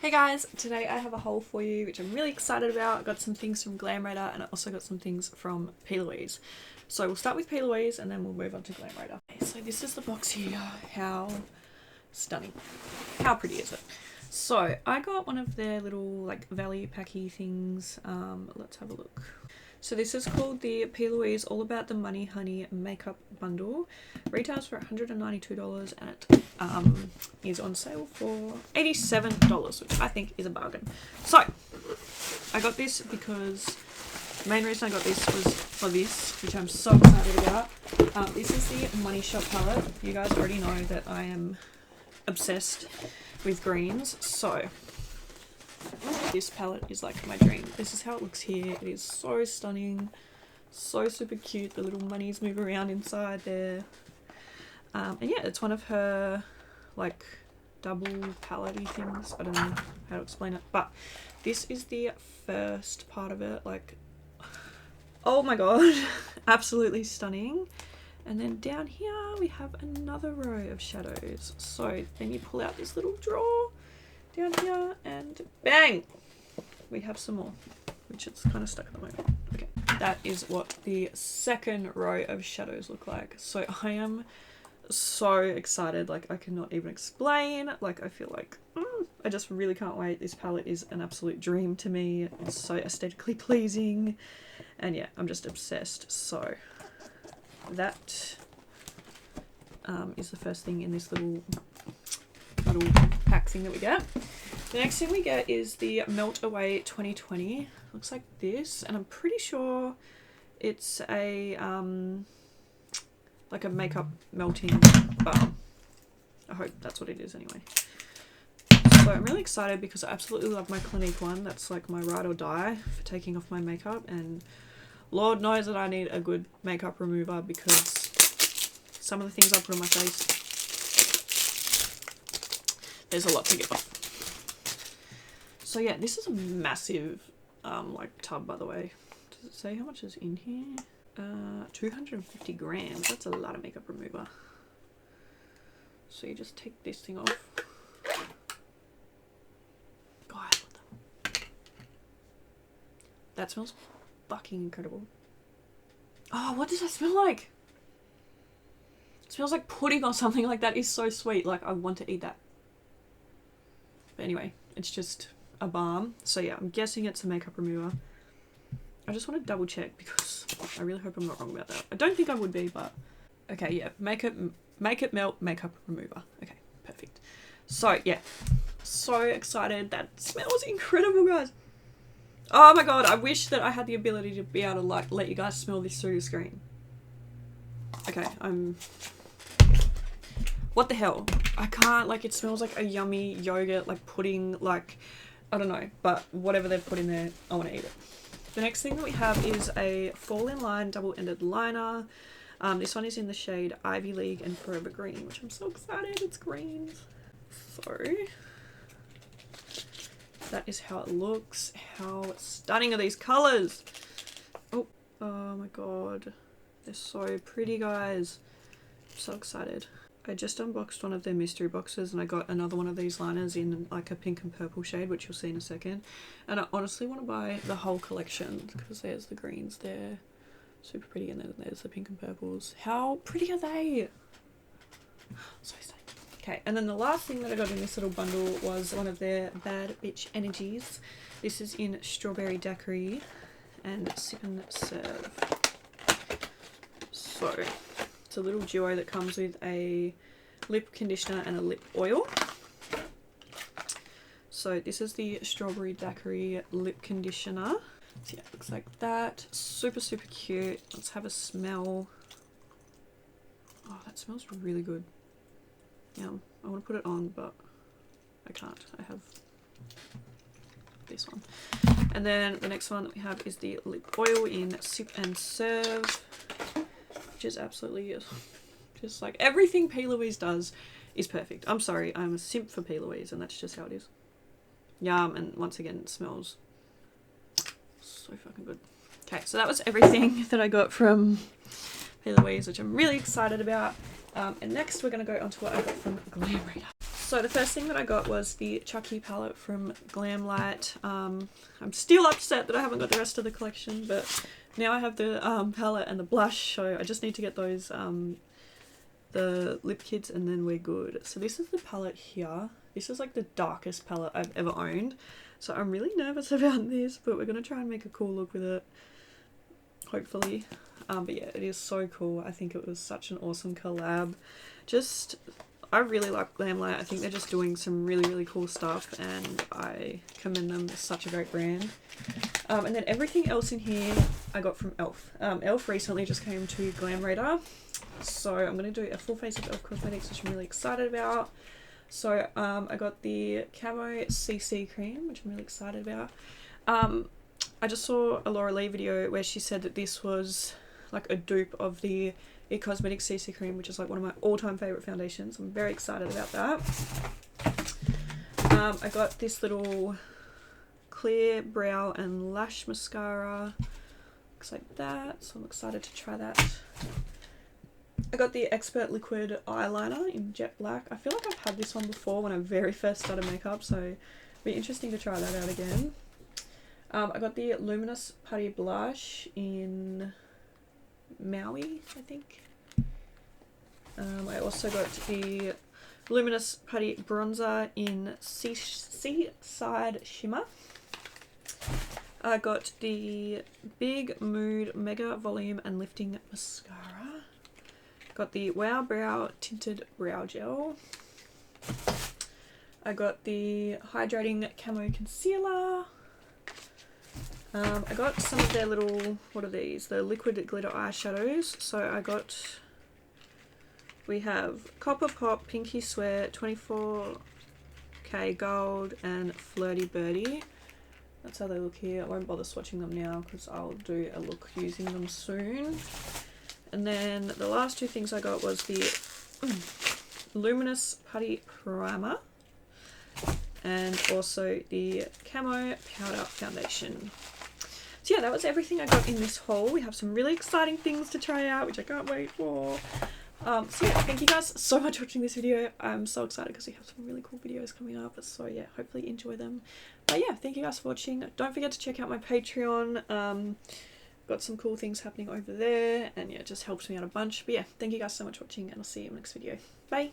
Hey guys, today I have a haul for you which I'm really excited about. I got some things from GlamRaider and I also got some things from PLOUISE. So we'll start with PLOUISE and then we'll move on to GlamRaider. Okay, so this is the box here. How stunning. How pretty is it? So I got one of their little like value packy things. Let's have a look. So this is called the PLOUISE All About the Money Honey Makeup Bundle. Retails for $192 and it is on sale for $87, which I think is a bargain. So I got this because the main reason I got this was for this, which I'm so excited about. This is the Money Shop palette. You guys already know that I am obsessed with greens, so this palette is like my dream. This is how it looks here. It is so stunning, so super cute. The little monies move around inside there. And yeah, it's one of her like double palette-y things. I don't know how to explain it, but this is the first part of it. Like, oh my god, absolutely stunning. And then down here we have another row of shadows. So then you pull out this little drawer down here and bang, we have some more, which it's kind of stuck at the moment. Okay, that is what the second row of shadows look like. So I am so excited, like I cannot even explain. Like I feel like I just really can't wait. This palette is an absolute dream to me. It's so aesthetically pleasing and yeah, I'm just obsessed. So that is the first thing in this little pack thing that we get. The next thing we get is the Melt Away 2020. Looks like this, and I'm pretty sure it's a like a makeup melting balm. I hope that's what it is anyway. So I'm really excited because I absolutely love my Clinique one. That's like my ride or die for taking off my makeup, and Lord knows that I need a good makeup remover because some of the things I put on my face, there's a lot to get off. So yeah, this is a massive like tub, by the way. Does it say how much is in here? 250 grams. That's a lot of makeup remover. So you just take this thing off. God, that smells fucking incredible. Oh, what does that smell like? It smells like pudding or something. Like, that is so sweet. Like, I want to eat that. But anyway, it's just a balm. So yeah, I'm guessing it's a makeup remover. I just want to double check because I really hope I'm not wrong about that. I don't think I would be, but okay, yeah, make it melt makeup remover. Okay, perfect. So yeah, so excited. That smells incredible, guys. Oh my god, I wish that I had the ability to be able to like let you guys smell this through the screen. Okay, what the hell? I can't, like, it smells like a yummy yogurt, like pudding, like, I don't know, but whatever they've put in there, I want to eat it. The next thing that we have is a Fall in Line double-ended liner. This one is in the shade Ivy League and Forever Green, which I'm so excited, it's green. So that is how it looks. How stunning are these colours? Oh my god. They're so pretty, guys. I'm so excited. I just unboxed one of their mystery boxes and I got another one of these liners in like a pink and purple shade, which you'll see in a second. And I honestly want to buy the whole collection because there's the greens there. Super pretty, and then there's the pink and purples. How pretty are they? So stunning. Okay, and then the last thing that I got in this little bundle was one of their Bad Bitch Energies. This is in Strawberry Daiquiri and Sip and Serve. So it's a little duo that comes with a lip conditioner and a lip oil. So this is the Strawberry Daiquiri lip conditioner. So yeah, it looks like that. Super, super cute. Let's have a smell. Oh, that smells really good. Yeah, I want to put it on, but I can't. I have this one. And then the next one that we have is the lip oil in Sip and Serve, which is absolutely just like everything PLOUISE does is perfect. I'm sorry, I'm a simp for PLOUISE, and that's just how it is. Yum, and once again, it smells so fucking good. Okay, so that was everything that I got from PLOUISE, which I'm really excited about. And next we're going to go on to what I got from GlamRaider. So the first thing that I got was the Chucky palette from Glamlight. I'm still upset that I haven't got the rest of the collection, but now I have the palette and the blush, so I just need to get those the lip kits and then we're good. So this is the palette here. This is like the darkest palette I've ever owned, so I'm really nervous about this, but we're gonna try and make a cool look with it, hopefully. But yeah, it is so cool. I think it was such an awesome collab. I really like Glamlight. I think they're just doing some really cool stuff, and I commend them. They're such a great brand. And then everything else in here I got from Elf. Elf recently just came to Glamraider, so I'm going to do a full face of Elf cosmetics, which I'm really excited about. So I got the Camo CC cream, which I'm really excited about. I just saw a Laura Lee video where she said that this was like a dupe of the Cosmetics CC cream, which is like one of my all-time favorite foundations. I'm very excited about that. I got this little clear brow and lash mascara. Looks like that, so I'm excited to try that. I got the Expert Liquid Eyeliner in Jet Black. I feel like I've had this one before when I very first started makeup, so it'll be interesting to try that out again. I got the Luminous Putty Blush in Maui, I think. I also got the Luminous Putty Bronzer in Seaside Shimmer. I got the Big Mood Mega Volume and Lifting Mascara. Got the Wow Brow Tinted Brow Gel. I got the Hydrating Camo Concealer. I got some of their little, what are these? The liquid glitter eyeshadows. So we have Copper Pop, Pinky Sweat, 24K Gold, and Flirty Birdie. That's how they look here. I won't bother swatching them now because I'll do a look using them soon. And then the last two things I got was the Luminous Putty Primer and also the Camo Powder Foundation. So yeah, that was everything I got in this haul. We have some really exciting things to try out, which I can't wait for. So yeah, thank you guys so much for watching this video. I'm so excited because we have some really cool videos coming up. So yeah, hopefully enjoy them. But yeah, thank you guys for watching. Don't forget to check out my Patreon. Got some cool things happening over there, and yeah, it just helps me out a bunch. But yeah, thank you guys so much for watching, and I'll see you in the next video. Bye!